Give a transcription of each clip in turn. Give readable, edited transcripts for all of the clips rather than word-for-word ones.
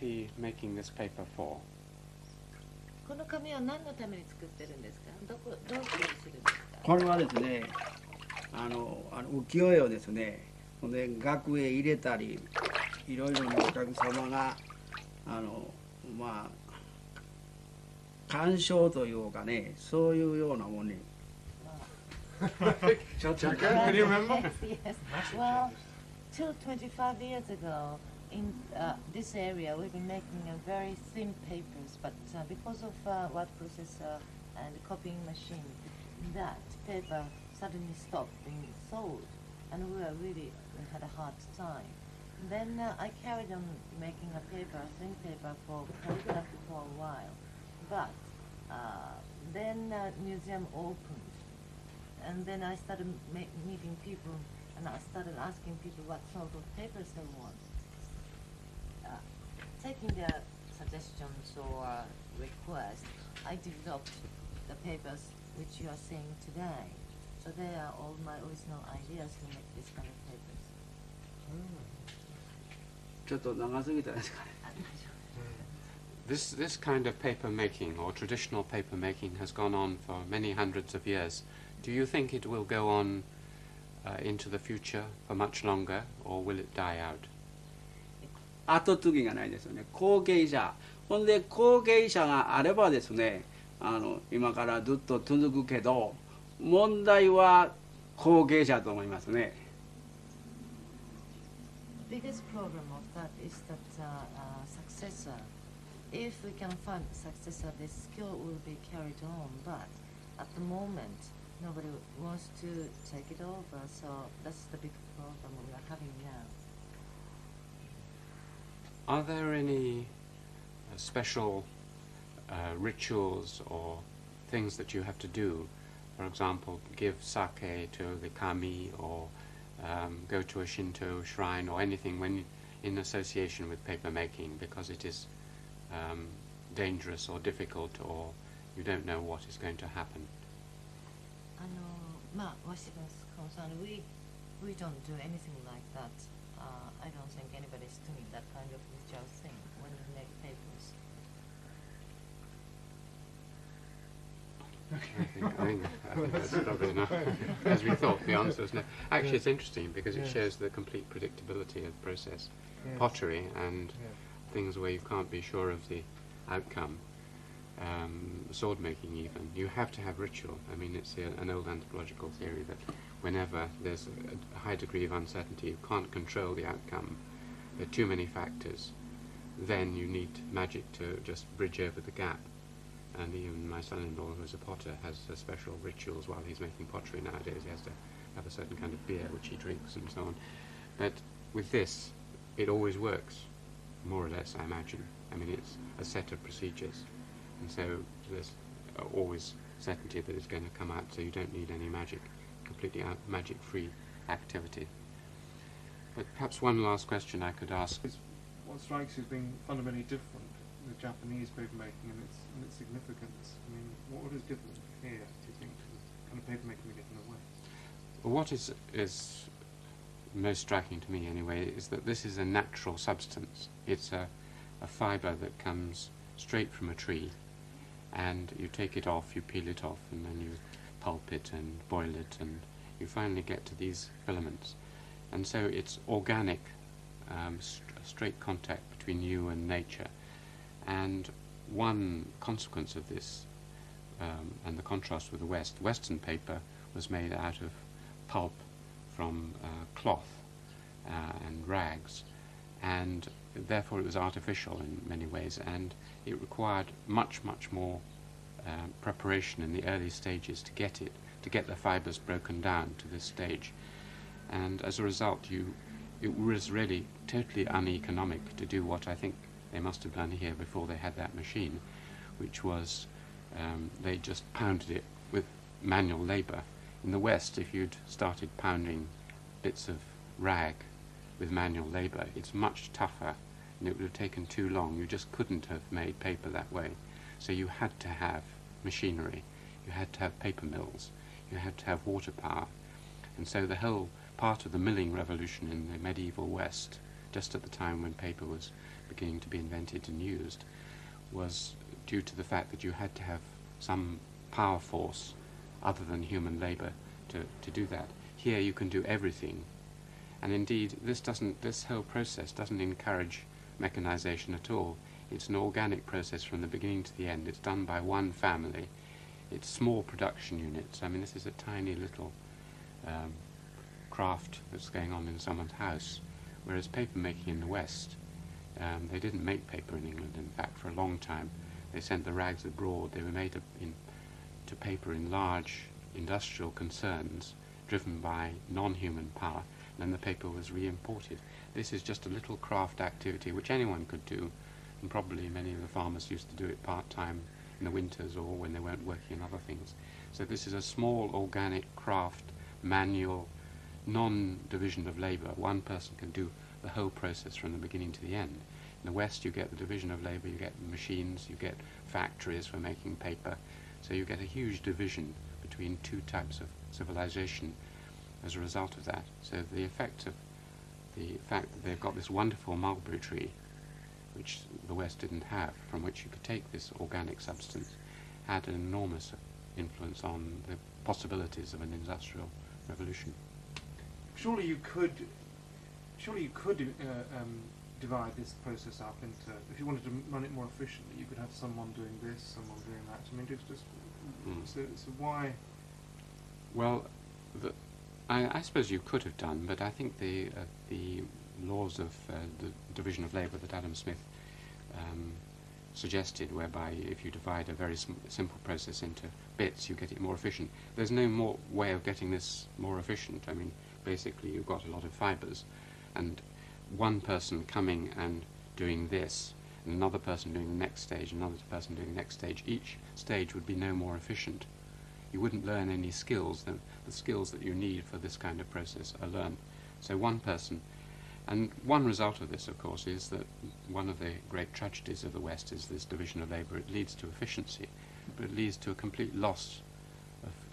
he making this paper for? この紙は何のために作ってるんですか？どうするんですか？これはですね、浮世絵をですね、で額へ入れたり、いろいろなお客様がまあ鑑賞というかね、そういうようなものに。Can you remember? Yes. Well, till 25 years ago, in this area, we've been making very thin papers, but because of word processor and copying machine, that paper suddenly stopped being sold, and we had a hard time. Then I carried on making a thin paper for calligraphy for a while, but then museum opened. And then I started meeting people, and I started asking people what sort of papers they want. Taking their suggestions or requests, I developed the papers which you are seeing today. So they are all my original ideas to make this kind of papers. ちょっと長すぎたですかね。This kind of paper making, or traditional paper making, has gone on for many hundreds of years. Do you think it will go on into the future for much longer, or will it die out? 後継ぎがないですよね。後継者。ほんで後継者があればですね、今からずっと続くけど、問題は後継者と思いますね。The biggest problem of that is that successor. If we can find a successor, this skill will be carried on. But at the moment, nobody wants to take it over. So that's the big problem we are having now. Are there any special rituals or things that you have to do? For example, give sake to the kami, or go to a Shinto shrine, or anything when in association with paper making, because it is dangerous or difficult, or you don't know what is going to happen. Washington's concerned, we don't do anything like that. I don't think anybody's doing that kind of ritual thing when we make papers. I think that's probably enough. As we thought, the answer is no. Actually, it's interesting because it shows the complete predictability of the process. Pottery and things where you can't be sure of the outcome. Sword making even, you have to have ritual. I mean, it's an old anthropological theory that whenever there's a high degree of uncertainty, you can't control the outcome, there are too many factors, then you need magic to just bridge over the gap. And even my son-in-law, who's a potter, has special rituals while he's making pottery nowadays. He has to have a certain kind of beer which he drinks and so on. But with this, it always works, more or less, I imagine. I mean, it's a set of procedures. And so there's always certainty that it's going to come out, so you don't need any magic, completely magic-free activity. But perhaps one last question I could ask. What strikes you as being fundamentally different with Japanese papermaking and its significance? I mean, what is different here, do you think, to the kind of papermaking we get in the West? Well, what is most striking to me, anyway, is that this is a natural substance. It's a fibre that comes straight from a tree, and you take it off, you peel it off, and then you pulp it and boil it, and you finally get to these filaments. And so it's organic, straight contact between you and nature. And one consequence of this, and the contrast with the Western paper was made out of pulp from cloth and rags, and therefore it was artificial in many ways, and it required much more preparation in the early stages to get the fibers broken down to this stage. And as a result, it was really totally uneconomic to do what I think they must have done here before they had that machine, which was they just pounded it with manual labor. In the West, if you'd started pounding bits of rag with manual labor, it's much tougher, and it would have taken too long. You just couldn't have made paper that way. So you had to have machinery, you had to have paper mills, you had to have water power. And so the whole part of the milling revolution in the medieval West, just at the time when paper was beginning to be invented and used was due to the fact that you had to have some power force other than human labor to do that. Here you can do everything, and indeed this whole process doesn't encourage mechanization at all. It's an organic process from the beginning to the end. It's done by one family. It's small production units. I mean, this is a tiny little craft that's going on in someone's house, whereas paper making in the West, they didn't make paper in England, in fact, for a long time. They sent the rags abroad. They were made to paper in large industrial concerns driven by non-human power, and then the paper was re-imported. This is just a little craft activity which anyone could do, and probably many of the farmers used to do it part-time in the winters or when they weren't working on other things. So this is a small organic craft, manual, non-division of labor. One person can do the whole process from the beginning to the end. In the West you get the division of labor, you get machines, you get factories for making paper, so you get a huge division between two types of civilization as a result of that. So the effect of the fact that they've got this wonderful mulberry tree, which the West didn't have, from which you could take this organic substance, had an enormous influence on the possibilities of an industrial revolution. Surely you could divide this process up into, if you wanted to run it more efficiently, you could have someone doing this, someone doing that. I mean, so why? Well, I suppose you could have done, but I think the laws of the division of labour that Adam Smith suggested, whereby if you divide a very simple process into bits, you get it more efficient. There's no more way of getting this more efficient. I mean, basically you've got a lot of fibres, and one person coming and doing this, and another person doing the next stage, another person doing the next stage, each stage would be no more efficient. You wouldn't learn any skills. The skills that you need for this kind of process are learned. So one person, and one result of this, of course, is that one of the great tragedies of the West is this division of labour. It leads to efficiency, but it leads to a complete loss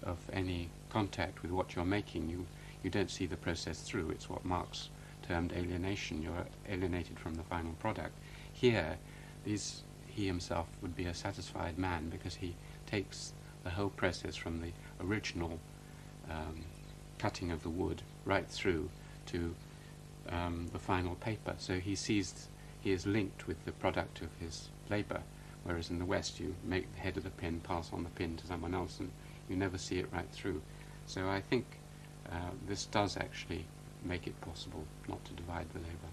of any contact with what you're making. You don't see the process through. It's what Marx termed alienation. You're alienated from the final product. Here, he himself would be a satisfied man because he takes the whole process from the original cutting of the wood right through to the final paper. So he sees he is linked with the product of his labour, whereas in the West you make the head of the pin pass on the pin to someone else and you never see it right through. So I think this does actually make it possible not to divide the labour.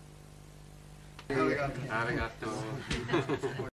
Arigato.